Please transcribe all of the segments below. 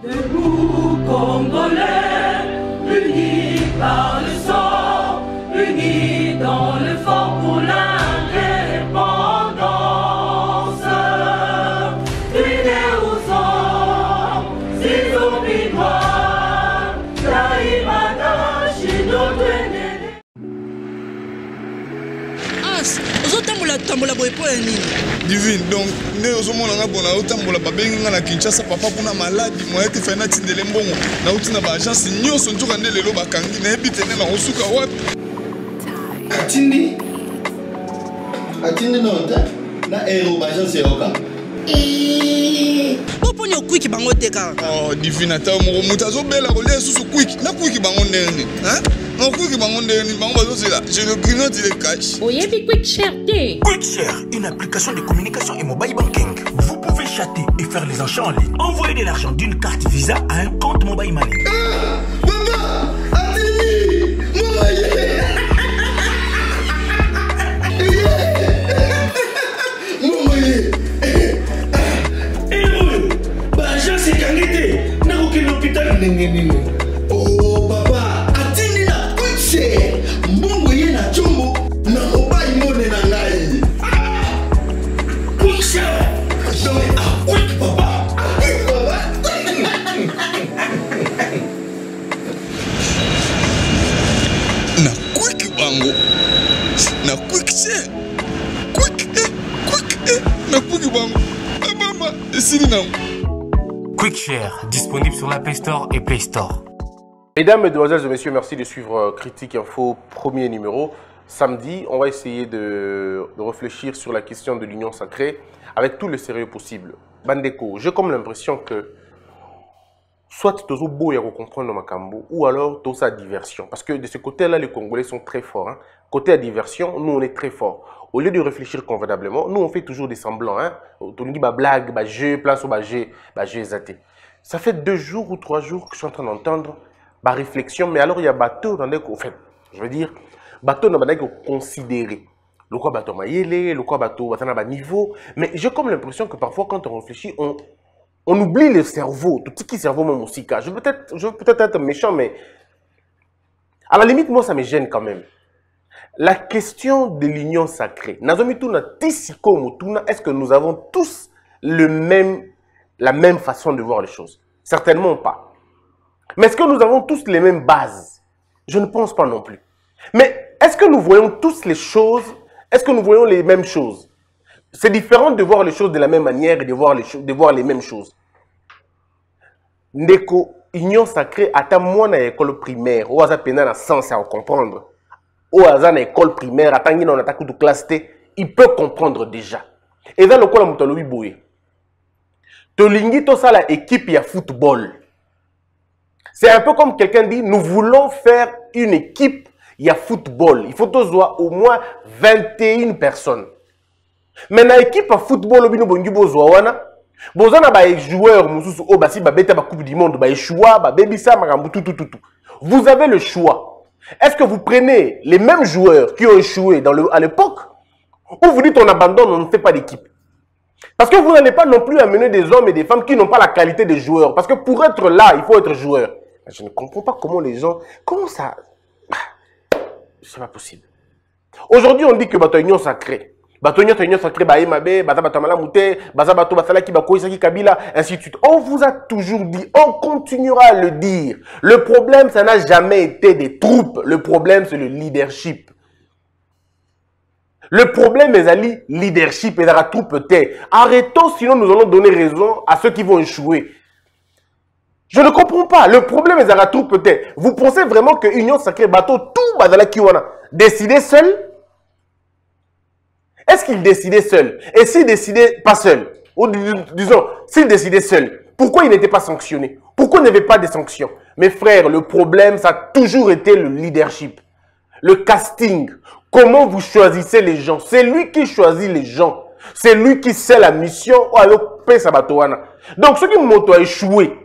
Debout Congolais, unis par le sang, unis dans l'effort pour l'indépendance. Unis aux hommes, ces zombies noirs, Taïmada, Chino, tambola boy pour nini divine donc ne ozomona nga bona otambola babengi nga na Kinshasa papa pona maladi moye te fena tindele mbongo na utina ba agence nyoso njoka nde lelo bakangi na ebitene na osuka wapi atindi nonta na ero ba agence yoka oponyo quick bango teka oh divine ata mo muta azobela ko le susu quick na quick bango ndeni hein non quick bango ndeni bango bazosela je le grignote il cache oyebi quick share te Quick Share, une application de communication et mobile banking. Vous pouvez chatter et faire les achats en ligne. Envoyez de l'argent d'une carte Visa à un compte mobile money. Maman, atindi oh papa, atindi na Quick Share. Mbongo ye na chombo na mobile money na ngai. Quick Share. Donc quick papa. Quick papa. na quick bango na Quick Share quick na quick bango mama esili na Quick Share, disponible sur l'Apple Store et Play Store. Mesdames, Mesdemoiselles et Messieurs, merci de suivre Critique Info, premier numéro. Samedi, on va essayer de réfléchir sur la question de l'union sacrée avec tout le sérieux possible. Bandeko, j'ai comme l'impression que soit tu as beau à comprendre Makambo ou alors tu as diversion. Parce que de ce côté-là, les Congolais sont très forts. Hein. Côté à diversion, nous on est très forts. Au lieu de réfléchir convenablement, nous on fait toujours des semblants. Hein. On dit blague, jeu, place au jeu, zaté. Ça fait 2 jours ou 3 jours que je suis en train d'entendre ma réflexion, mais alors il y a bateau dans les fait, je veux dire, bateau dans les considéré. Le quoi bateau maïlé, le quoi bateau à niveau, mais j'ai comme l'impression que parfois quand on réfléchit, on oublie le cerveau, tout ce qui est cerveau mon musique. Je veux peut-être être méchant, mais à la limite moi ça me gêne quand même. La question de l'union sacrée, est-ce que nous avons tous la même façon de voir les choses? Certainement pas. Mais est-ce que nous avons tous les mêmes bases? Je ne pense pas non plus. Mais est-ce que nous voyons tous les choses? Est-ce que nous voyons les mêmes choses? C'est différent de voir les choses de la même manière et de voir les mêmes choses. Ndeko, union sacrée, à moi dans l'école primaire, ou à peine dans sens à comprendre. Ou à dans l'école primaire, à tangi dans l'attaque de classe T, il peut comprendre déjà. Et dans le cas où tu as boye, tu lingi to ça la équipe ya football. C'est un peu comme quelqu'un dit, nous voulons faire une équipe, il y a football. Il faut au moins 21 personnes. Mais dans l'équipe à football, il y a des joueurs, Coupe du Monde, vous avez le choix. Est-ce que vous prenez les mêmes joueurs qui ont échoué à l'époque, ou vous dites on abandonne, on ne fait pas d'équipe? Parce que vous n'allez pas non plus amener des hommes et des femmes qui n'ont pas la qualité des joueurs. Parce que pour être là, il faut être joueur. Je ne comprends pas comment les gens... Comment ça... C'est pas possible. Aujourd'hui, on dit que bato union sacrée. Bato union sacrée, ainsi de suite. On vous a toujours dit, on continuera à le dire. Le problème, ça n'a jamais été des troupes. Le problème, c'est le leadership. Le problème est le leadership et la troupe. Arrêtons, sinon nous allons donner raison à ceux qui vont échouer. Je ne comprends pas. Le problème est la troupe. Vous pensez vraiment que Union Sacrée Bateau, tout Bazala Kiwana, décider seul? Est-ce qu'il décidait seul? Et s'il décidait pas seul? Ou disons, s'il décidait seul, pourquoi il n'était pas sanctionné? Pourquoi il n'y avait pas de sanctions? Mes frères, le problème, ça a toujours été le leadership. Le casting. Comment vous choisissez les gens? C'est lui qui choisit les gens. C'est lui qui sait la mission. Donc, ceux qui m'ont échoué,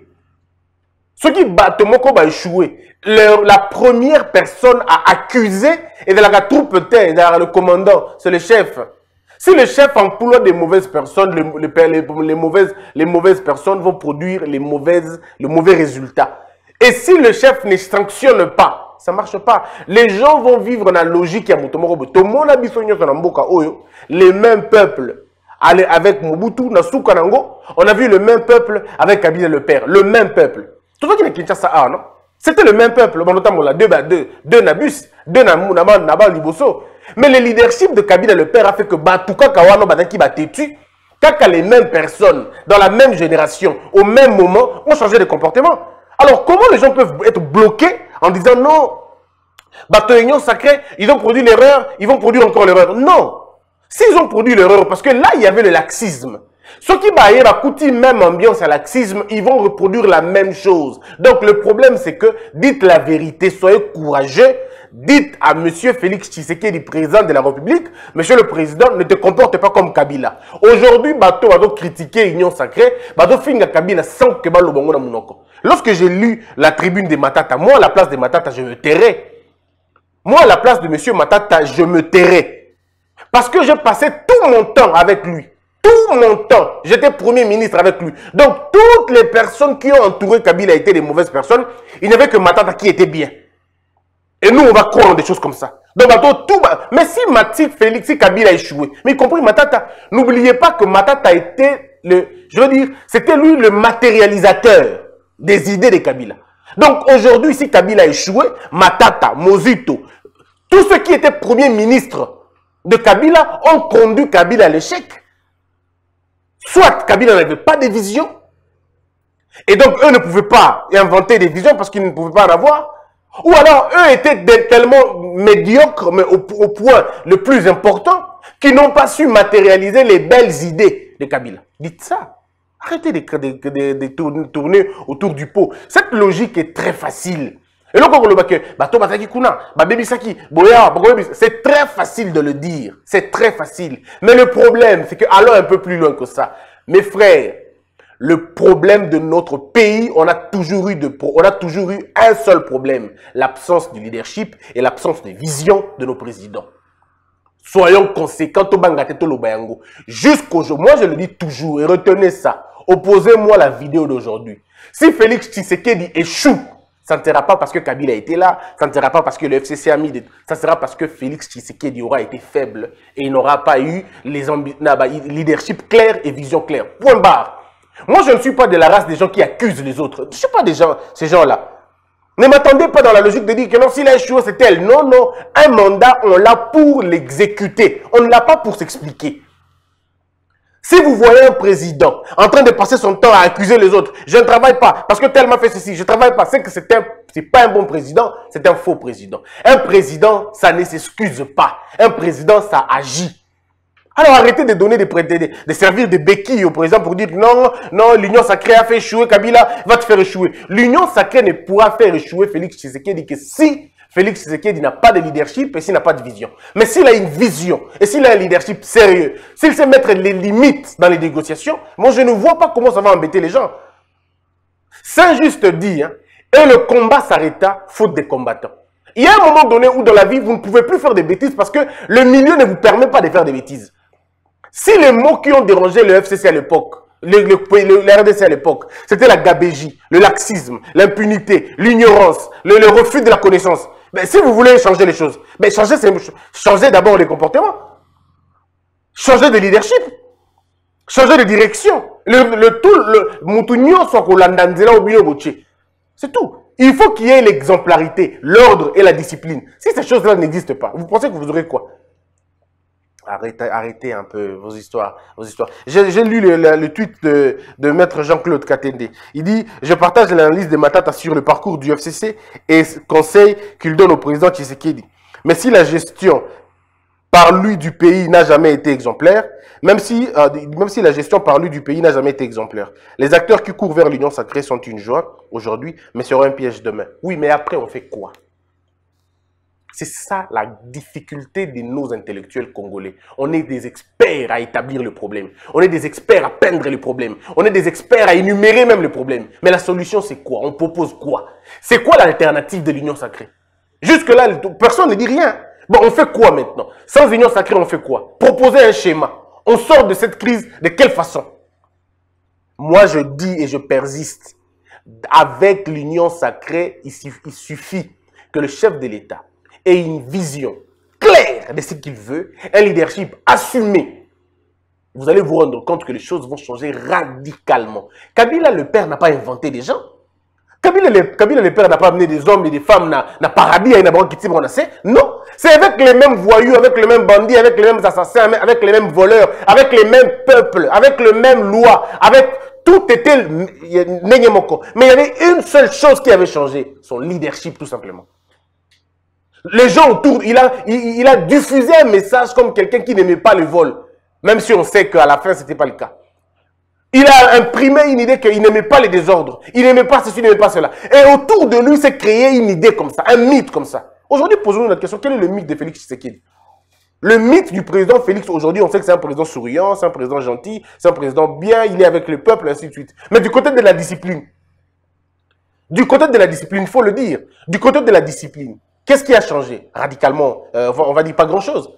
ceux qui battent ont échoué, la première personne à accuser est de la troupe, le commandant, c'est le chef. Si le chef emploie des mauvaises personnes, les mauvaises personnes vont produire le mauvais résultat. Et si le chef ne sanctionne pas, ça ne marche pas. Les gens vont vivre dans la logique. Les mêmes peuples avec Mobutu, on a vu le même peuple avec Kabila le père. Le même peuple. Tout ça qui est Kinshasa, non? C'était le même peuple. Deux Nabus, deux Nabal Liboso. Mais le leadership de Kabila le père a fait que Batouka Kawano Badaki Batetu, quand les mêmes personnes, dans la même génération, au même moment, ont changé de comportement. Alors, comment les gens peuvent être bloqués en disant non, Bateau Union Sacré, ils ont produit l'erreur, ils vont produire encore l'erreur. Non. S'ils ont produit l'erreur, parce que là, il y avait le laxisme. Ceux qui coûter même ambiance à laxisme, ils vont reproduire la même chose. Donc, le problème, c'est que dites la vérité, soyez courageux. Dites à M. Félix Tshisekedi, président de la République, Monsieur le Président, ne te comporte pas comme Kabila. Aujourd'hui, Bato va critiquer l'Union Sacrée, Bato finga Kabila sans que Balo Bango na Munoko. Lorsque j'ai lu la tribune de Matata, moi, à la place de Matata, je me tairais. Moi, à la place de M. Matata, je me tairais. Parce que j'ai passé tout mon temps avec lui. Tout mon temps. J'étais Premier ministre avec lui. Donc, toutes les personnes qui ont entouré Kabila étaient des mauvaises personnes. Il n'y avait que Matata qui était bien. Et nous, on va croire en des choses comme ça. Donc, tout. Mais si Félix, si Kabila a échoué, mais y compris Matata, n'oubliez pas que Matata était c'était lui le matérialisateur des idées de Kabila. Donc, aujourd'hui, si Kabila a échoué, Matata, Mozito, tous ceux qui étaient premiers ministres de Kabila ont conduit Kabila à l'échec. Soit Kabila n'avait pas de vision, et donc eux ne pouvaient pas inventer des visions parce qu'ils ne pouvaient pas en avoir. Ou alors, eux étaient tellement médiocres, mais au point le plus important, qu'ils n'ont pas su matérialiser les belles idées de Kabila. Dites ça. Arrêtez de tourner autour du pot. Cette logique est très facile. Et là, c'est très facile de le dire. C'est très facile. Mais le problème, c'est que allons un peu plus loin que ça. Mes frères, le problème de notre pays, on a toujours eu un seul problème, l'absence de leadership et l'absence de vision de nos présidents. Soyons conséquents au Bangateto Lobayango. Jusqu'aujourd'hui, moi je le dis toujours et retenez ça. Opposez-moi la vidéo d'aujourd'hui. Si Félix Tshisekedi échoue, ça ne sera pas parce que Kabila était là, ça ne sera pas parce que le FCC a mis ça sera parce que Félix Tshisekedi aura été faible et il n'aura pas eu leadership clair et vision claire. Point barre. Moi, je ne suis pas de la race des gens qui accusent les autres. Je ne suis pas ces gens-là. Ne m'attendez pas dans la logique de dire que non, s'il a échoué, c'est elle. Non, non. Un mandat, on l'a pour l'exécuter. On ne l'a pas pour s'expliquer. Si vous voyez un président en train de passer son temps à accuser les autres, je ne travaille pas parce que tel m'a fait ceci, je ne travaille pas, c'est que c'est pas un bon président, c'est un faux président. Un président, ça ne s'excuse pas. Un président, ça agit. Alors arrêtez de donner de servir de béquilles au président pour dire non, non, l'Union Sacrée a fait échouer, Kabila va te faire échouer. L'Union Sacrée ne pourra faire échouer Félix Tshisekedi que si Félix Tshisekedi n'a pas de leadership et s'il n'a pas de vision. Mais s'il a une vision et s'il a un leadership sérieux, s'il sait mettre les limites dans les négociations, moi je ne vois pas comment ça va embêter les gens. C'est juste dit, hein, et le combat s'arrêta faute des combattants. Il y a un moment donné où dans la vie, vous ne pouvez plus faire des bêtises parce que le milieu ne vous permet pas de faire des bêtises. Si les mots qui ont dérangé le FCC à l'époque, le RDC à l'époque, c'était la gabégie, le laxisme, l'impunité, l'ignorance, le refus de la connaissance. Mais si vous voulez changer les choses, mais changer d'abord les comportements, changer de leadership, changer de direction. C'est tout. Il faut qu'il y ait l'exemplarité, l'ordre et la discipline. Si ces choses-là n'existent pas, vous pensez que vous aurez quoi? Arrêtez un peu vos histoires. J'ai lu le tweet de maître Jean-Claude Katende. Il dit « Je partage l'analyse de Matata sur le parcours du FCC et conseil qu'il donne au président Tshisekedi. Mais si la gestion par lui du pays n'a jamais été exemplaire, même si la gestion par lui du pays n'a jamais été exemplaire, les acteurs qui courent vers l'Union Sacrée sont une joie aujourd'hui, mais seront un piège demain. Oui, mais après, on fait quoi? C'est ça la difficulté de nos intellectuels congolais. On est des experts à établir le problème. On est des experts à peindre les problèmes. On est des experts à énumérer même les problèmes. Mais la solution, c'est quoi? On propose quoi? C'est quoi l'alternative de l'Union Sacrée? Jusque-là, personne ne dit rien. Bon, on fait quoi maintenant? Sans union sacrée, on fait quoi? Proposer un schéma. On sort de cette crise de quelle façon? Moi, je dis et je persiste. Avec l'union sacrée, il suffit que le chef de l'État ait une vision claire de ce qu'il veut, un leadership assumé. Vous allez vous rendre compte que les choses vont changer radicalement. Kabila, le père, n'a pas inventé des gens. Kabila, le père, n'a pas amené des hommes et des femmes dans paradis, non. C'est avec les mêmes voyous, avec les mêmes bandits, avec les mêmes assassins, avec les mêmes voleurs, avec les mêmes peuples, avec les mêmes lois, avec tout était Nengemoko. Mais il y avait une seule chose qui avait changé, son leadership tout simplement. Les gens autour, il a diffusé un message comme quelqu'un qui n'aimait pas le vol, même si on sait qu'à la fin, ce n'était pas le cas. Il a imprimé une idée qu'il n'aimait pas les désordres, il n'aimait pas ceci, il n'aimait pas cela. Et autour de lui, s'est créé une idée comme ça, un mythe comme ça. Aujourd'hui, posons-nous la question, quel est le mythe de Félix Tshisekedi? Le mythe du président Félix, aujourd'hui, on sait que c'est un président souriant, c'est un président gentil, c'est un président bien, il est avec le peuple, ainsi de suite. Mais du côté de la discipline, il faut le dire, du côté de la discipline, qu'est-ce qui a changé radicalement? On va dire pas grand-chose.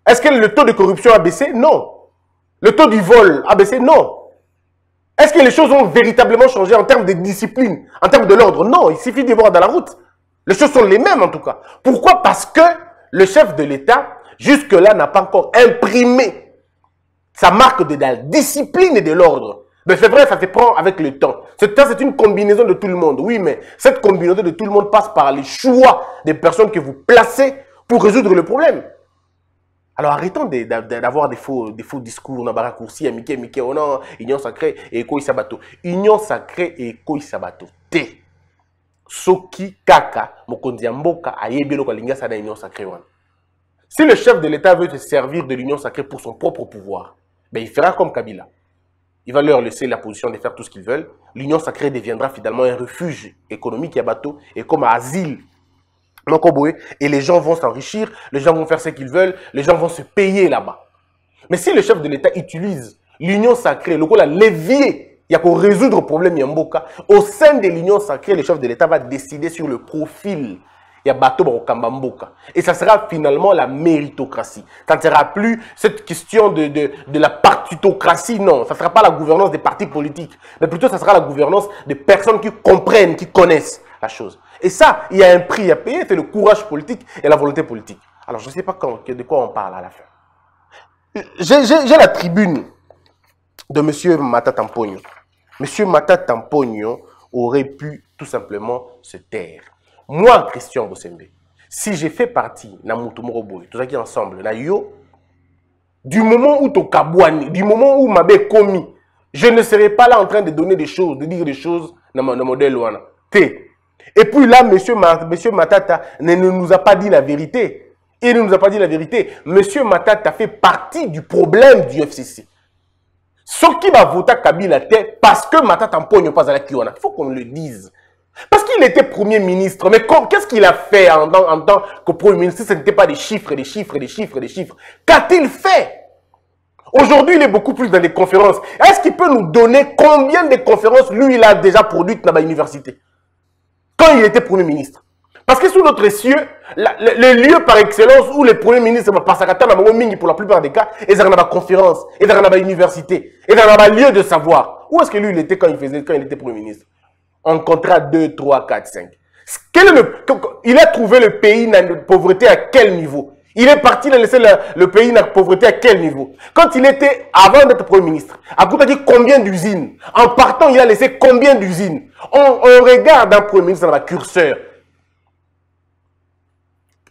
Est-ce que le taux de corruption a baissé? Non. Le taux du vol a baissé? Non. Est-ce que les choses ont véritablement changé en termes de discipline, en termes de l'ordre? Non, il suffit de voir dans la route. Les choses sont les mêmes en tout cas. Pourquoi? Parce que le chef de l'État, jusque-là, n'a pas encore imprimé sa marque de la discipline et de l'ordre. Mais c'est vrai, ça se prend avec le temps. C'est une combinaison de tout le monde. Oui, mais cette combinaison de tout le monde passe par les choix des personnes que vous placez pour résoudre le problème. Alors arrêtons d'avoir des faux discours dans Barakoursi, Mike, non, Union sacrée et Koi Sabato. Union sacrée et Koi Sabato. T. Soki Kaka, Mokonzi Mboka, Ayebelo Kalinga Sada Union sacrée. Si le chef de l'État veut se servir de l'Union sacrée pour son propre pouvoir, ben il fera comme Kabila. Il va leur laisser la position de faire tout ce qu'ils veulent. L'Union sacrée deviendra finalement un refuge économique à bateau et comme un asile. Et les gens vont s'enrichir, les gens vont faire ce qu'ils veulent, les gens vont se payer là-bas. Mais si le chef de l'État utilise l'Union sacrée, le levier, il y a pour résoudre le problème Yamboka, au sein de l'Union sacrée, le chef de l'État va décider sur le profil. Il y a bateau au Kambamboka. Et ça sera finalement la méritocratie. Ça ne sera plus cette question de la partitocratie, non. Ça ne sera pas la gouvernance des partis politiques. Mais plutôt, ça sera la gouvernance des personnes qui comprennent, qui connaissent la chose. Et ça, il y a un prix à payer, c'est le courage politique et la volonté politique. Alors, je ne sais pas de quoi on parle à la fin. J'ai la tribune de M. Matata Mponyo. M. Matata Mponyo aurait pu tout simplement se taire. Moi, Christian Bosembe, si j'ai fait partie de Moutoumoroboy, tout ça qui est ensemble, du moment où tu kabouani, du moment où m'avait commis, je ne serai pas là en train de donner des choses, de dire des choses dans mon modèle. Et puis là, monsieur Matata ne nous a pas dit la vérité. Il ne nous a pas dit la vérité. Monsieur Matata fait partie du problème du FCC. Ce qui va voter Kabila, parce que Matata Mponyo pas à la Kiwana. Il faut qu'on le dise. Parce qu'il était Premier ministre. Mais qu'est-ce qu'il a fait en tant que Premier ministre? Ce n'était pas des chiffres, des chiffres, des chiffres, des chiffres. Qu'a-t-il fait? Aujourd'hui, il est beaucoup plus dans des conférences. Est-ce qu'il peut nous donner combien de conférences lui, il a déjà produites dans l'université? Quand il était Premier ministre. Parce que sous notre cieux, le lieu par excellence où les premiers ministres passent à pour la plupart des cas, ils ont des conférences, ils ont des universités, ils ont des lieux de savoir. Où est-ce que lui, il était quand il était Premier ministre? En contrat 2, 3, 4, 5. Il a trouvé le pays dans la pauvreté à quel niveau? Il est parti de laisser le pays dans la pauvreté à quel niveau? Quand il était, avant d'être Premier ministre, a dit combien d'usines? En partant, il a laissé combien d'usines? On regarde un Premier ministre dans la curseur.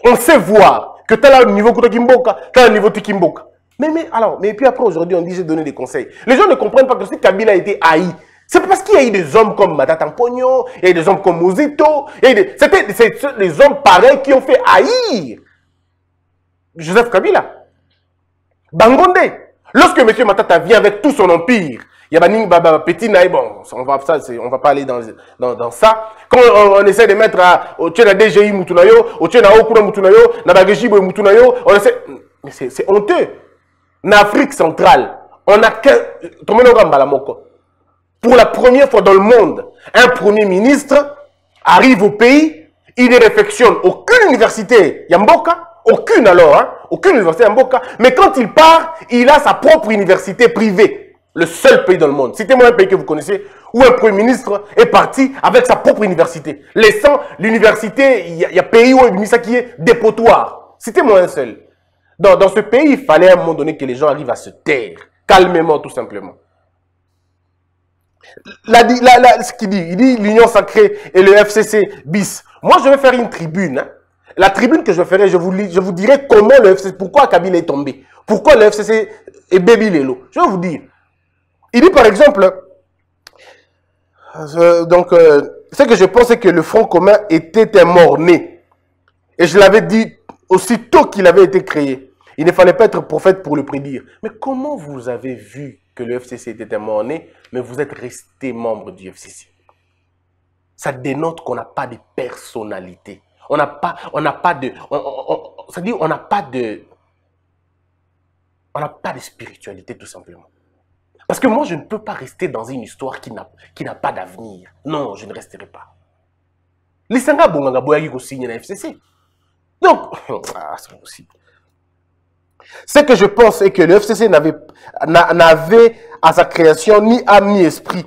On sait voir que tu as le niveau Kimboka, tu as le niveau Tikimboka. Mais puis après, aujourd'hui, on dit j'ai donné des conseils. Les gens ne comprennent pas que si Kabila a été haï, c'est parce qu'il y a eu des hommes comme Matata Mponyo, il y a eu des hommes comme Mozito, c'était des hommes pareils qui ont fait haïr Joseph Kabila. Bangonde. Lorsque M. Matata vient avec tout son empire, il y a petit bon, on va pas aller dans ça. Quand on essaie de mettre au tien DGI Moutunayo, au tien Okuna Moutunayo, na Bagejibo Moutunayo, on essaie. Mais c'est honteux. En Afrique centrale, on a pour la première fois dans le monde, un Premier ministre arrive au pays, il ne réflexionne aucune université Yamboka, aucune alors, hein, aucune université Yamboka, mais quand il part, il a sa propre université privée. Le seul pays dans le monde. Citez-moi un pays que vous connaissez où un premier ministre est parti avec sa propre université, laissant l'université, il y a pays où il y a qui est dépotoir. Citez-moi un seul. Dans ce pays, il fallait à un moment donné que les gens arrivent à se taire, calmement, tout simplement. Ce qu'il dit, il dit l'Union sacrée et le FCC bis. Moi, je vais faire une tribune. Hein. La tribune que je ferai, je vous dirai comment le FCC, pourquoi Kabila est tombé, pourquoi le FCC est baby Lelo. Je vais vous dire. Il dit par exemple, ce que je pense c'est que le Front commun était un mort-né. Et je l'avais dit aussitôt qu'il avait été créé. Il ne fallait pas être prophète pour le prédire. Mais comment vous avez vu que le FCC était un mort-né, mais vous êtes resté membre du FCC? Ça dénote qu'on n'a pas de personnalité. On n'a pas de spiritualité, tout simplement. Parce que moi, je ne peux pas rester dans une histoire qui n'a pas d'avenir. Non, je ne resterai pas. Les Sanga Bonganga Boyagi signe la FCC. Donc, c'est impossible. Ce que je pense est que le FCC n'avait à sa création ni âme ni esprit.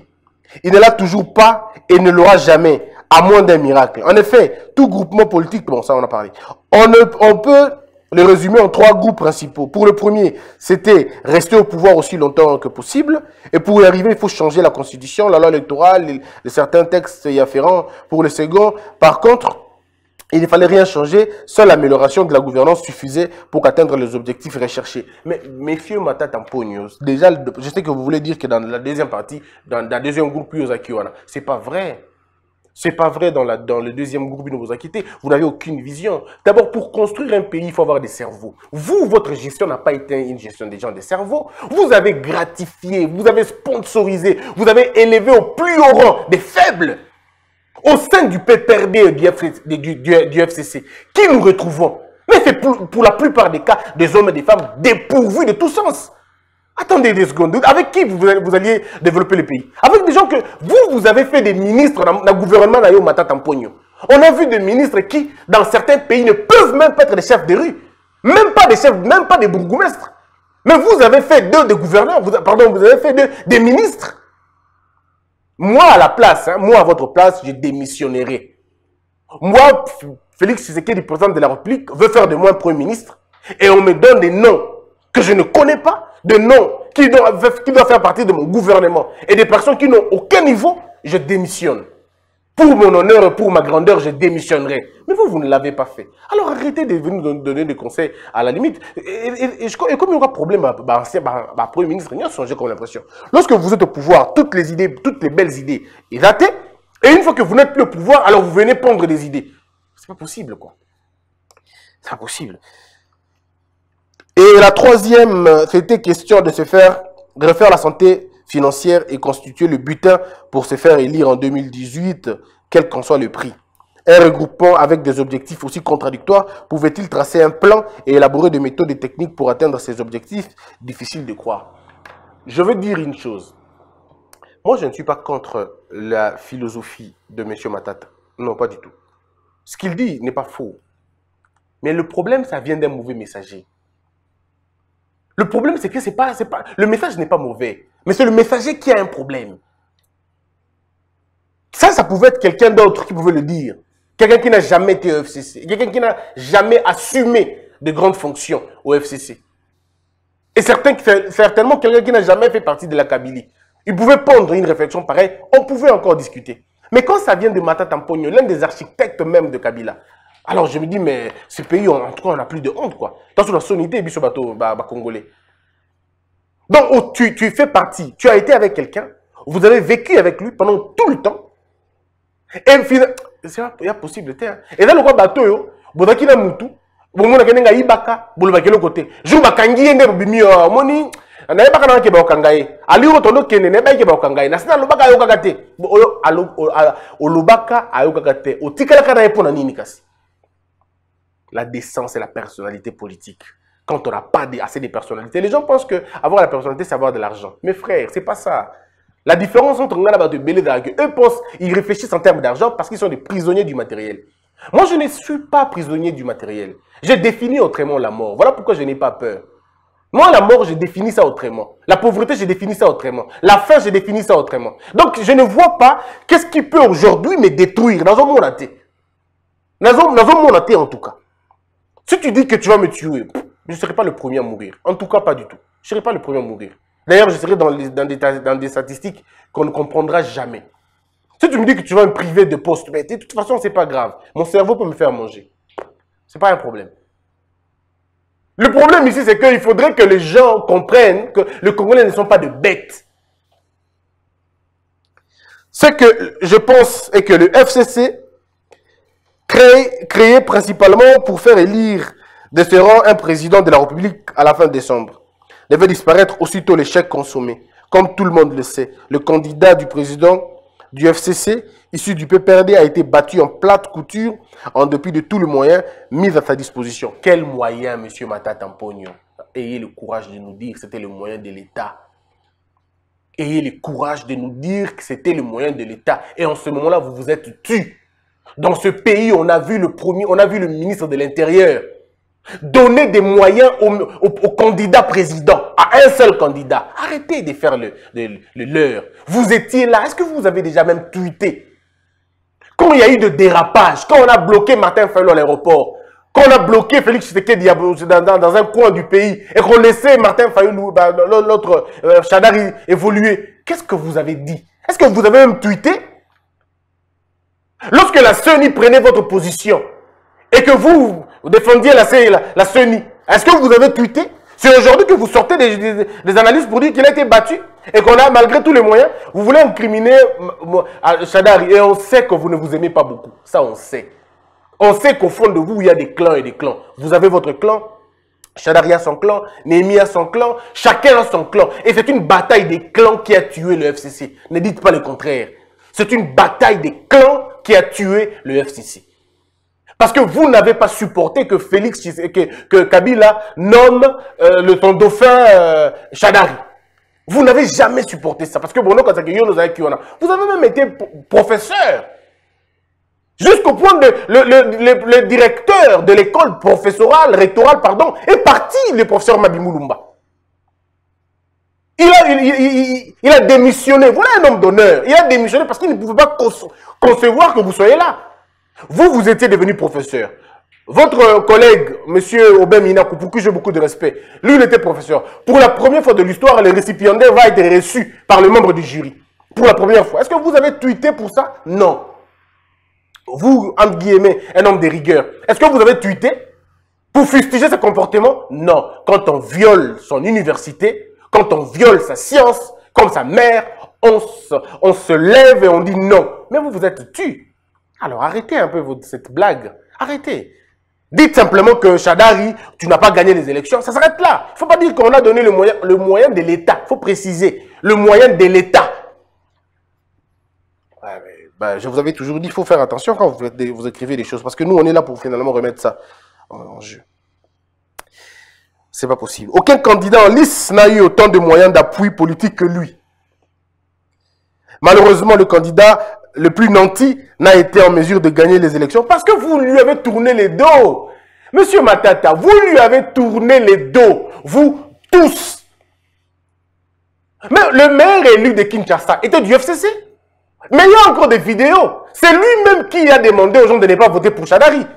Il ne l'a toujours pas et ne l'aura jamais, à moins d'un miracle. En effet, tout groupement politique, bon ça on a parlé, on peut le résumer en 3 groupes principaux. Pour le premier, c'était rester au pouvoir aussi longtemps que possible. Et pour y arriver, il faut changer la constitution, la loi électorale, certains textes y afférents. Pour le second, par contre, il ne fallait rien changer. Seule l'amélioration de la gouvernance suffisait pour atteindre les objectifs recherchés. Mais méfiez Matata Mpogno. Déjà, je sais que vous voulez dire que dans la deuxième partie, dans la deuxième groupe, c'est pas vrai. C'est pas vrai dans le deuxième groupe de vous acquittez. Vous n'avez aucune vision. D'abord, pour construire un pays, il faut avoir des cerveaux. Vous, votre gestion n'a pas été une gestion des gens des cerveaux. Vous avez gratifié, vous avez sponsorisé, vous avez élevé au plus haut rang des faibles. Au sein du PPRD du FCC, qui nous retrouvons. Mais c'est pour la plupart des cas des hommes et des femmes dépourvus de tout sens. Attendez des secondes. Avec qui vous alliez développer le pays? Avec des gens que vous avez fait des ministres dans le gouvernement d'Ayo Matata Mpogno. On a vu des ministres qui, dans certains pays, ne peuvent même pas être des chefs de rue. Même pas des chefs, même pas des bourgmestres. Mais vous avez fait des gouverneurs, vous avez fait des ministres. Moi, à la place, hein, moi, à votre place, je démissionnerai. Moi, Félix Tshisekedi, président de la République, veut faire de moi un premier ministre. Et on me donne des noms que je ne connais pas, des noms qui doivent faire partie de mon gouvernement. Et des personnes qui n'ont aucun niveau, je démissionne. Pour mon honneur et pour ma grandeur, je démissionnerai. Mais vous ne l'avez pas fait. Alors arrêtez de venir nous donner des conseils à la limite. Et comme il y aura problème à Premier ministre, il y a changé comme l'impression. Lorsque vous êtes au pouvoir, toutes les belles idées, sont ratées. Et une fois que vous n'êtes plus au pouvoir, alors vous venez pondre des idées. C'est pas possible, quoi. C'est pas possible. Et la troisième, c'était question de refaire la santé financière et constituer le butin pour se faire élire en 2018, quel qu'en soit le prix. Un regroupement avec des objectifs aussi contradictoires pouvait-il tracer un plan et élaborer des méthodes et techniques pour atteindre ces objectifs? Difficile de croire. Je veux dire une chose. Moi, je ne suis pas contre la philosophie de M. Matata. Non, pas du tout. Ce qu'il dit n'est pas faux. Mais le problème, ça vient d'un mauvais messager. Le problème, c'est que le message n'est pas mauvais. Mais c'est le messager qui a un problème. Ça pouvait être quelqu'un d'autre qui pouvait le dire. Quelqu'un qui n'a jamais été au FCC. Quelqu'un qui n'a jamais assumé de grandes fonctions au FCC. Et certainement quelqu'un qui n'a jamais fait partie de la Kabylie. Il pouvait pondre une réflexion pareille. On pouvait encore discuter. Mais quand ça vient de Matata Mpogno, l'un des architectes même de Kabila, alors je me dis, mais ce pays, en tout cas, on n'a plus de honte, quoi. Dans la sonité, biso bateau, congolais. Donc, tu fais partie, tu as été avec quelqu'un, vous avez vécu avec lui pendant tout le temps. Et finalement, il y a possibilité. Hein. Et là, le roi bateau, vous avez un moutou, vous avez un ibaka, vous avez un côté. Je vous ai dit, moni, na yebaka na keba okangaye ali rotondo kene ne ba keba okangaye na sina lobaka ayokaka te olobaka ayokaka te otikalaka na epona nini kasi. La décence et la personnalité politique. Quand on n'a pas assez de personnalité, les gens pensent que avoir la personnalité, c'est avoir de l'argent. Mes frères, c'est pas ça. La différence entre Ngana et Belé, eux pensent, ils réfléchissent en termes d'argent parce qu'ils sont des prisonniers du matériel. Moi, je ne suis pas prisonnier du matériel. J'ai défini autrement la mort. Voilà pourquoi je n'ai pas peur. Moi, la mort, j'ai défini ça autrement. La pauvreté, j'ai défini ça autrement. La faim, j'ai défini ça autrement. Donc, je ne vois pas qu'est-ce qui peut aujourd'hui me détruire dans un monde athée. Dans un monde athée, en tout cas. Si tu dis que tu vas me tuer, je ne serai pas le premier à mourir. En tout cas, pas du tout. Je ne serai pas le premier à mourir. D'ailleurs, je serai dans des statistiques qu'on ne comprendra jamais. Si tu me dis que tu vas me priver de poste, mais de toute façon, ce n'est pas grave. Mon cerveau peut me faire manger. Ce n'est pas un problème. Le problème ici, c'est qu'il faudrait que les gens comprennent que les Congolais ne sont pas de bêtes. Ce que je pense est que le FCC, créé principalement pour faire élire de ce rang un président de la République à la fin décembre, devait disparaître aussitôt les chèques consommés. Comme tout le monde le sait, le candidat du président du FCC, issu du PPRD, a été battu en plate couture en dépit de tous les moyens mis à sa disposition. Quel moyen, monsieur Matata Mpogno? Ayez le courage de nous dire que c'était le moyen de l'État. Ayez le courage de nous dire que c'était le moyen de l'État. Et en ce moment-là, vous vous êtes tués. Dans ce pays, on a vu le ministre de l'Intérieur donner des moyens au candidat président, à un seul candidat. Arrêtez de faire le leur. Vous étiez là. Est-ce que vous avez déjà même tweeté? Quand il y a eu de dérapage, quand on a bloqué Martin Fayulu à l'aéroport, quand on a bloqué Félix Tshisekedi dans un coin du pays et qu'on laissait Martin Fayulu, l'autre Chadari évoluer, qu'est-ce que vous avez dit? Est-ce que vous avez même tweeté? Lorsque la CENI prenait votre position et que vous défendiez la CENI, est-ce que vous avez tweeté? C'est aujourd'hui que vous sortez des analyses pour dire qu'il a été battu et qu'on a, malgré tous les moyens, vous voulez incriminer Chadari. Et on sait que vous ne vous aimez pas beaucoup. Ça, on sait. On sait qu'au fond de vous, il y a des clans et des clans. Vous avez votre clan, Chadari a son clan, Néhémie a son clan, chacun a son clan. Et c'est une bataille des clans qui a tué le FCC. Ne dites pas le contraire. C'est une bataille des clans qui a tué le FCC. Parce que vous n'avez pas supporté que que Kabila nomme son dauphin Chadari. Vous n'avez jamais supporté ça. Parce que vous avez même été professeur. Jusqu'au point de le directeur de l'école rectorale, est parti, le professeur Mabimulumba. Il a démissionné. Voilà un homme d'honneur. Il a démissionné parce qu'il ne pouvait pas concevoir que vous soyez là. Vous étiez devenu professeur. Votre collègue, M. Obem Inakou, pour qui j'ai beaucoup de respect, lui, il était professeur. Pour la première fois de l'histoire, le récipiendaire va être reçu par le membre du jury. Pour la première fois. Est-ce que vous avez tweeté pour ça? Non. Vous, entre guillemets, un homme de rigueur. Est-ce que vous avez tweeté pour fustiger ce comportement? Non. Quand on viole son université, quand on viole sa science, comme sa mère, on se lève et on dit non. Mais vous vous êtes tué. Alors arrêtez un peu cette blague. Arrêtez. Dites simplement que Chadari, tu n'as pas gagné les élections. Ça s'arrête là. Il ne faut pas dire qu'on a donné le moyen de l'État. Il faut préciser. Le moyen de l'État. Ouais, je vous avais toujours dit, il faut faire attention quand vous écrivez des choses. Parce que nous, on est là pour finalement remettre ça en jeu. C'est pas possible. Aucun candidat en lice n'a eu autant de moyens d'appui politique que lui. Malheureusement, le candidat le plus nanti n'a été en mesure de gagner les élections parce que vous lui avez tourné les dos. Monsieur Matata, vous lui avez tourné les dos. Vous tous. Mais le maire élu de Kinshasa était du FCC. Mais il y a encore des vidéos. C'est lui-même qui a demandé aux gens de ne pas voter pour Chadari.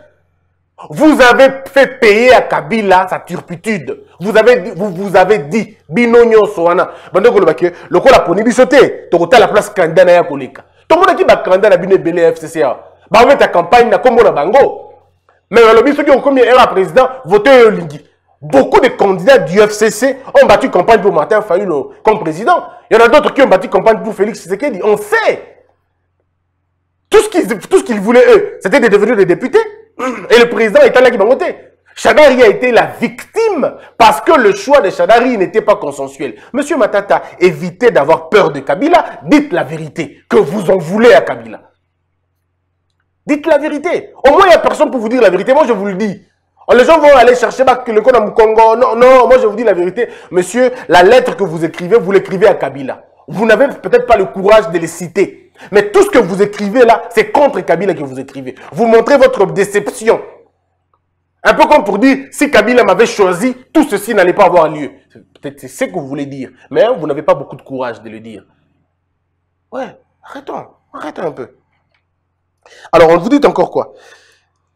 Vous avez fait payer à Kabila sa turpitude. Vous avez dit, Binonyo Soana. Le coup la poni bisoté. Tu la place candidat na koleka. Tout le monde qui va candidat na bine belé FCCA. Bah on met ta campagne na kombo na bango. Mais le biso qui ont commis un président voté au Lingui. Beaucoup de candidats du FCC ont battu campagne pour Martin Fayulu comme président. Il y en a d'autres qui ont battu campagne pour Félix Tshisekedi. On sait. Tout ce qu'ils voulaient, eux, c'était de devenir des députés. Et le président était là qui m'a voté. Chadari a été la victime parce que le choix de Chadari n'était pas consensuel. Monsieur Matata, évitez d'avoir peur de Kabila. Dites la vérité, que vous en voulez à Kabila. Dites la vérité. Au moins, il n'y a personne pour vous dire la vérité. Moi, je vous le dis. Les gens vont aller chercher le Kona Mukongo. Non, non, moi, je vous dis la vérité. Monsieur, la lettre que vous écrivez à Kabila. Vous n'avez peut-être pas le courage de les citer. Mais tout ce que vous écrivez là, c'est contre Kabila que vous écrivez. Vous montrez votre déception. Un peu comme pour dire, si Kabila m'avait choisi, tout ceci n'allait pas avoir lieu. Peut-être c'est ce que vous voulez dire. Mais hein, vous n'avez pas beaucoup de courage de le dire. Ouais, arrêtons un peu. Alors, on vous dit encore quoi?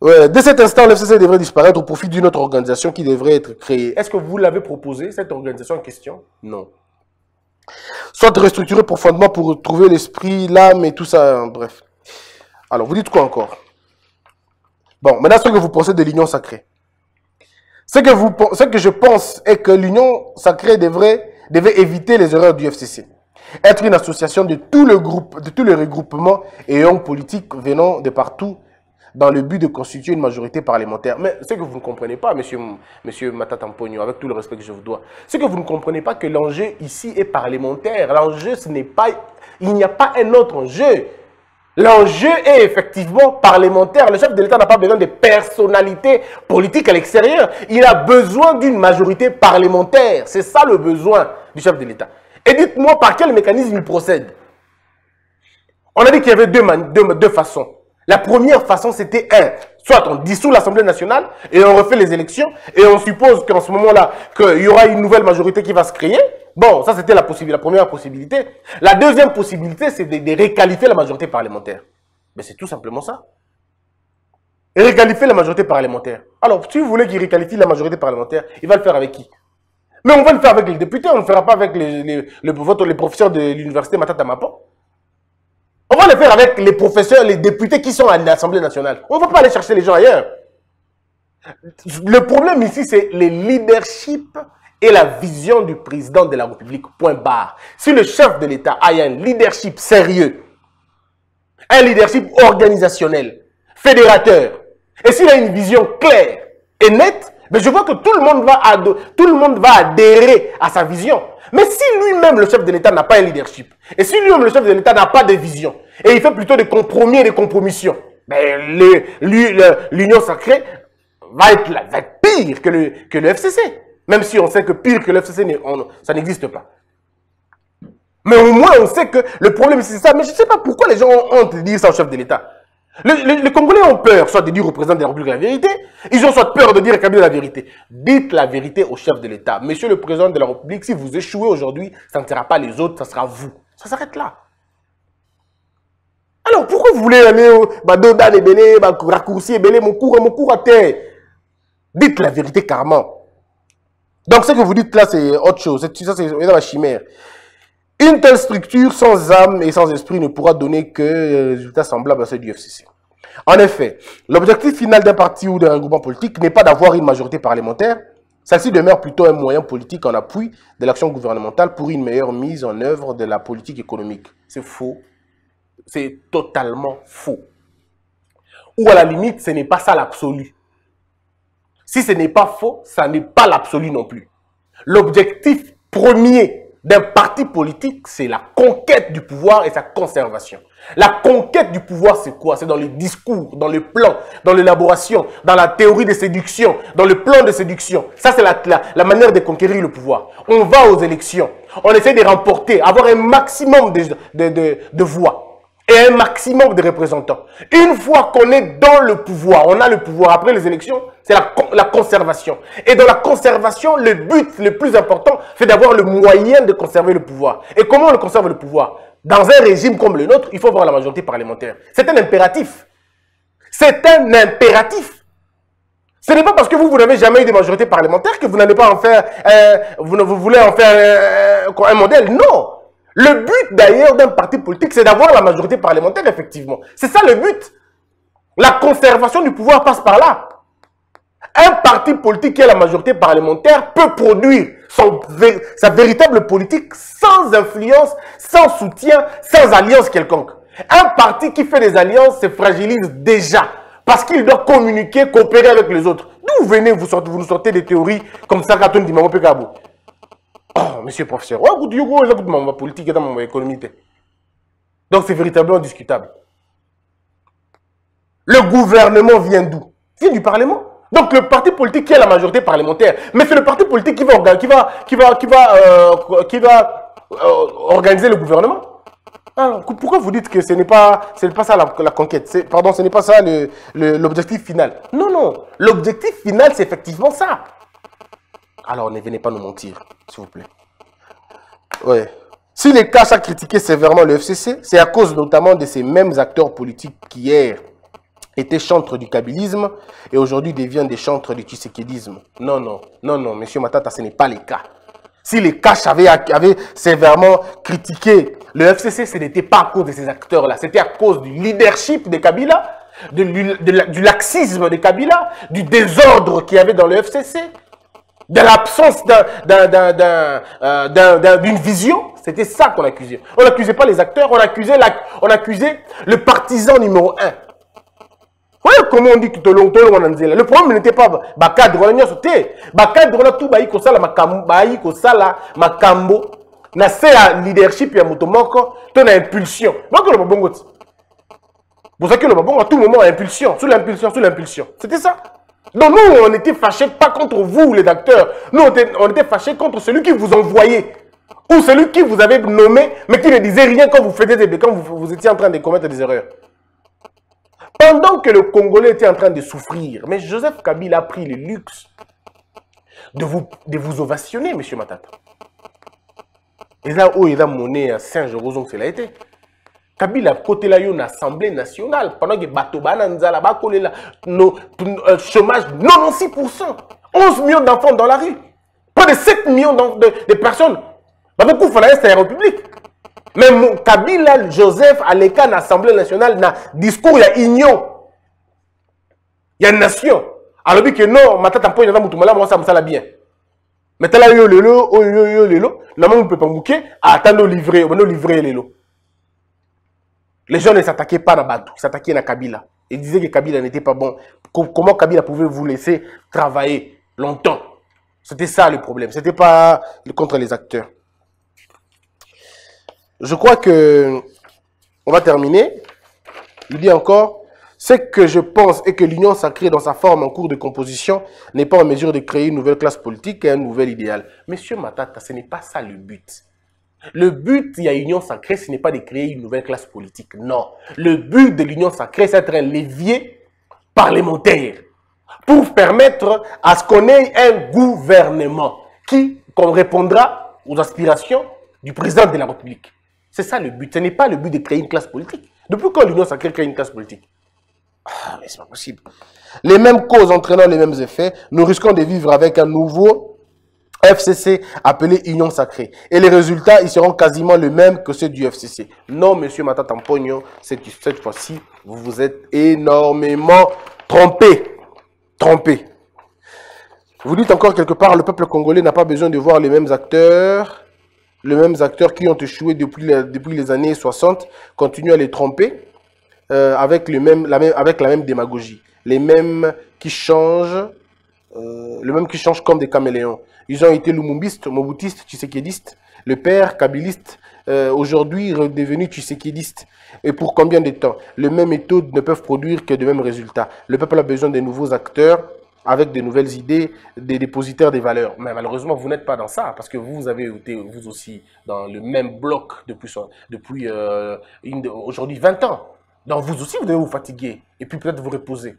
Dès cet instant, l'FCC devrait disparaître au profit d'une autre organisation qui devrait être créée. Est-ce que vous l'avez proposé, cette organisation en question? Non. Soit restructurer profondément pour retrouver l'esprit, l'âme et tout ça, bref. Alors, vous dites quoi encore? Bon, maintenant, ce que vous pensez de l'union sacrée. Ce que je pense est que l'union sacrée devait éviter les erreurs du FCC. Être une association de tous les regroupements et hommes politiques venant de partout dans le but de constituer une majorité parlementaire. Mais ce que vous ne comprenez pas, monsieur Matatampogno, avec tout le respect que je vous dois, c'est que vous ne comprenez pas que l'enjeu ici est parlementaire. L'enjeu, ce n'est pas... Il n'y a pas un autre enjeu. L'enjeu est effectivement parlementaire. Le chef de l'État n'a pas besoin de personnalités politiques à l'extérieur. Il a besoin d'une majorité parlementaire. C'est ça le besoin du chef de l'État. Et dites-moi par quel mécanisme il procède. On a dit qu'il y avait deux façons. La première façon, c'était soit on dissout l'Assemblée nationale et on refait les élections et on suppose qu'en ce moment-là, qu'il y aura une nouvelle majorité qui va se créer. Bon, ça c'était la première possibilité. La deuxième possibilité, c'est de réqualifier la majorité parlementaire. Mais c'est tout simplement ça. Réqualifier la majorité parlementaire. Alors, si vous voulez qu'il réqualifie la majorité parlementaire, il va le faire avec qui? Mais on va le faire avec les députés, on ne le fera pas avec les professeurs de l'université Matata Mapo. On va le faire avec les professeurs, les députés qui sont à l'Assemblée nationale. On ne va pas aller chercher les gens ailleurs. Le problème ici, c'est le leadership et la vision du président de la République. Point barre. Si le chef de l'État a un leadership sérieux, un leadership organisationnel, fédérateur, et s'il a une vision claire et nette, mais je vois que tout le monde va adhérer à sa vision. Mais si lui-même, le chef de l'État, n'a pas un leadership, et si lui-même, le chef de l'État, n'a pas de vision, et il fait plutôt des compromis et des compromissions, l'union sacrée va être pire que le FCC. Même si on sait que pire que le FCC, ça n'existe pas. Mais au moins, on sait que le problème, c'est ça. Mais je ne sais pas pourquoi les gens ont honte de dire ça au chef de l'État. Les Congolais ont peur, soit de dire au président de la République la vérité, ils ont soit peur de dire à Kabila la vérité. Dites la vérité au chef de l'État. Monsieur le président de la République, si vous échouez aujourd'hui, ça ne sera pas les autres, ça sera vous. Ça s'arrête là. Alors, pourquoi vous voulez aller au Badodan et Belé, raccourci et Belé, mon cours à terre? Dites la vérité carrément. Donc, ce que vous dites là, c'est autre chose. Ça, c'est la chimère. Une telle structure sans âme et sans esprit ne pourra donner que des résultats semblables à ceux du FCC. En effet, l'objectif final d'un parti ou d'un regroupement politique n'est pas d'avoir une majorité parlementaire. Celle-ci demeure plutôt un moyen politique en appui de l'action gouvernementale pour une meilleure mise en œuvre de la politique économique. C'est faux. C'est totalement faux. Ou à la limite, ce n'est pas ça l'absolu. Si ce n'est pas faux, ça n'est pas l'absolu non plus. L'objectif premier d'un parti politique, c'est la conquête du pouvoir et sa conservation. La conquête du pouvoir, c'est quoi? C'est dans le discours, dans le plan, dans l'élaboration, dans la théorie de séduction, dans le plan de séduction. Ça, c'est la manière de conquérir le pouvoir. On va aux élections, on essaie de remporter, avoir un maximum de voix et un maximum de représentants. Une fois qu'on est dans le pouvoir, on a le pouvoir après les élections, c'est la conservation. Et dans la conservation, le but le plus important, c'est d'avoir le moyen de conserver le pouvoir. Et comment on le conserve le pouvoir? Dans un régime comme le nôtre, il faut avoir la majorité parlementaire. C'est un impératif. C'est un impératif. Ce n'est pas parce que vous n'avez jamais eu de majorité parlementaire que vous n'allez pas en faire, vous voulez en faire un modèle. Non. Le but d'ailleurs d'un parti politique, c'est d'avoir la majorité parlementaire, effectivement. C'est ça le but. La conservation du pouvoir passe par là. Un parti politique qui a la majorité parlementaire peut produire sa véritable politique sans influence, sans soutien, sans alliance quelconque. Un parti qui fait des alliances se fragilise déjà parce qu'il doit communiquer, coopérer avec les autres. D'où venez vous nous sortez des théories comme ça, Katon Dimamo Pekabo? Oh, monsieur le professeur, ma politique est dans mon économie. Donc c'est véritablement discutable. Le gouvernement vient d'où? Vient du Parlement. Donc le parti politique qui a la majorité parlementaire, mais c'est le parti politique qui va organiser le gouvernement. Alors, pourquoi vous dites que ce n'est pas ça la conquête? Pardon, ce n'est pas ça l'objectif final. Non, non. L'objectif final, c'est effectivement ça. Alors, ne venez pas nous mentir, s'il vous plaît. Ouais. Si les cas à critiquer sévèrement le FCC, c'est à cause notamment de ces mêmes acteurs politiques qui hier étaient chantres du kabylisme et aujourd'hui deviennent des chantres du tshisekidisme. Non, non, non, non, monsieur Matata, ce n'est pas le cas. Si les Cash avaient sévèrement critiqué le FCC, ce n'était pas à cause de ces acteurs-là, c'était à cause du leadership de Kabila, du laxisme de Kabila, du désordre qu'il y avait dans le FCC, de l'absence d'une vision. C'était ça qu'on accusait. On n'accusait pas les acteurs, on accusait le partisan numéro 1. Voyez comment on dit que le problème n'était pas Bakadre, on a sauté. Bakadre, tout baï kosala makambo, na c'est la leadership ya motomoko, ton impulsion. Donc le bongo. Vous savez que le bongo à tout moment impulsion, sous l'impulsion, sous l'impulsion. C'était ça. Donc nous, on était fâchés pas contre vous, les acteurs. Nous, on était fâchés contre celui qui vous envoyait. Ou celui qui vous avait nommé, mais qui ne disait rien quand vous étiez en train de commettre des erreurs. Pendant que le Congolais était en train de souffrir, mais Joseph Kabila a pris le luxe de vous ovationner, M. Matata. Et là où il a monnaie à Saint-Jean, c'est là été. Kabila côté là une assemblée nationale pendant que Batobana Nzala Bakolela chômage 96%, 11 millions d'enfants dans la rue, pas de 7 millions de personnes. Beaucoup font la République. Mais Kabila Joseph à l'écart de l'Assemblée nationale, na discours, il y a union, il y a nation. Alors que non, Matata Mpo, il y a Moutoumala, moi ça me sala bien. Mais là, yo lelo, la main ne peut pas bouquer, attendre livrer les lots. Les gens ne s'attaquaient pas à Batou, ils s'attaquaient à Kabila. Ils disaient que Kabila n'était pas bon. Comment Kabila pouvait vous laisser travailler longtemps? C'était ça le problème, c'était pas contre les acteurs. Je crois que on va terminer. Je dis encore, ce que je pense est que l'union sacrée dans sa forme en cours de composition n'est pas en mesure de créer une nouvelle classe politique et un nouvel idéal. Monsieur Matata, ce n'est pas ça le but. Le but, il y a union sacrée, ce n'est pas de créer une nouvelle classe politique. Non. Le but de l'union sacrée, c'est d'être un levier parlementaire pour permettre à ce qu'on ait un gouvernement qui répondra aux aspirations du président de la République. C'est ça le but. Ce n'est pas le but de créer une classe politique. Depuis quand l'Union sacrée crée une classe politique? Ah, mais c'est pas possible. Les mêmes causes entraînant les mêmes effets, nous risquons de vivre avec un nouveau FCC appelé Union sacrée. Et les résultats, ils seront quasiment les mêmes que ceux du FCC. Non, monsieur Matata Mpogno, cette fois-ci, vous vous êtes énormément trompé. Trompé. Vous dites encore quelque part, le peuple congolais n'a pas besoin de voir les mêmes acteurs qui ont échoué depuis les années 60, continuent à les tromper avec la même démagogie. Les mêmes qui changent comme des caméléons. Ils ont été lumumbistes, mobutistes, tshisekidistes, le père kabiliste, aujourd'hui redevenu tshisekidiste. Et pour combien de temps? Les mêmes méthodes ne peuvent produire que de mêmes résultats. Le peuple a besoin de nouveaux acteurs, avec de nouvelles idées, des dépositaires des valeurs. Mais malheureusement, vous n'êtes pas dans ça, parce que vous avez été, vous aussi, dans le même bloc depuis aujourd'hui 20 ans. Donc vous aussi, vous devez vous fatiguer, et puis peut-être vous reposer.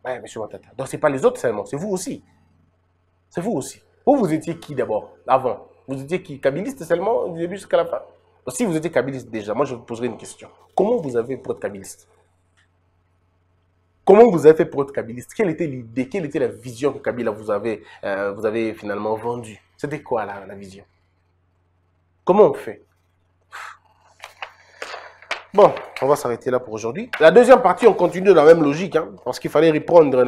Ouais, monsieur Matata. Donc ce n'est pas les autres seulement, c'est vous aussi. C'est vous aussi. Vous étiez qui d'abord, avant? Vous étiez qui? Kabiliste seulement, du début jusqu'à la fin? Donc, si vous étiez kabiliste déjà, moi je vous poserai une question. Comment vous avez pour être kabiliste? Comment vous avez fait pour être kabiliste? Quelle était l'idée, quelle était la vision que Kabila vous avez finalement vendue? C'était quoi la vision? Comment on fait? Bon, on va s'arrêter là pour aujourd'hui. La deuxième partie, on continue dans la même logique, hein, parce qu'il fallait répondre à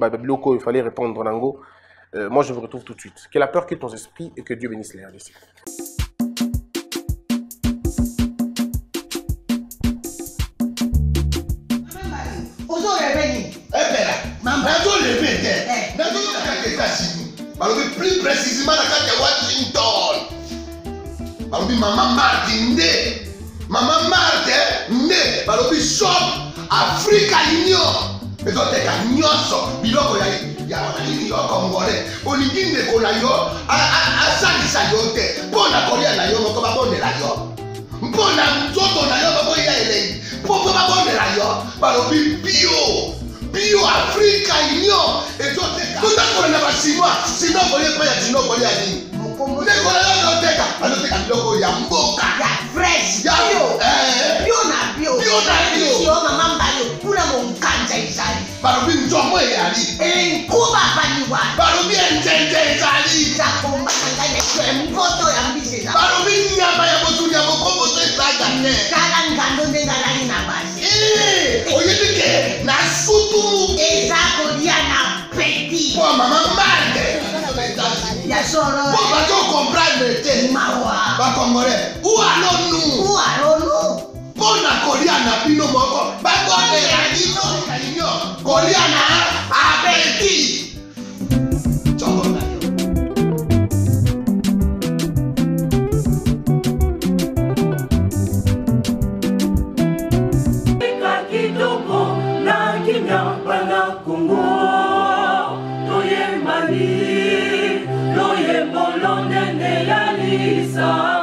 Babiloko, il fallait répondre à Nango. Moi, je vous retrouve tout de suite. Que la peur quitte ton esprit et que Dieu bénisse les RDC. Plus précisément dans Washington. Maman Martin Maman Martin shop Africa Union. Mais donc t'es qu'à nyonso biloko ya congolais. Oligine kola yo a salisa yo te. Bona kolia na yo moko ba bonela yo. Pona nzoto na yo bako ya elengi. Popo babondela yo balobi bio Africa Union ezoteka. Tutakola ba chinois, sino kolie pa ya chinois kolie nini? Mukomode kola yo teka, anoteka biloko ya mboka. Ya fresh. Ya Bio na bio. Yo mama mbayo kuna monkanja izali. Balobi nzomo yali. Nkuba baniwa. Balobi enjenje ezali. Zakomba ngane kwe mpoto ya mbise. Balobi nyama ya botu ya bokombo to ezaga ne. Kala ngando ndenga na basi. Oyedike na sutu. Ezako dia na petit. Po mama mande. Ya soro. Po ba to comprendre te. Mawa. Ba Congolais. Où allons-nous? Pona kolia na bino moko. Ba konde ya dino kanyo. Kolia na abeti. Chongo na yo. Kitoko na kinyamba na Kongo. Toye mali, loye molonene ya lisa.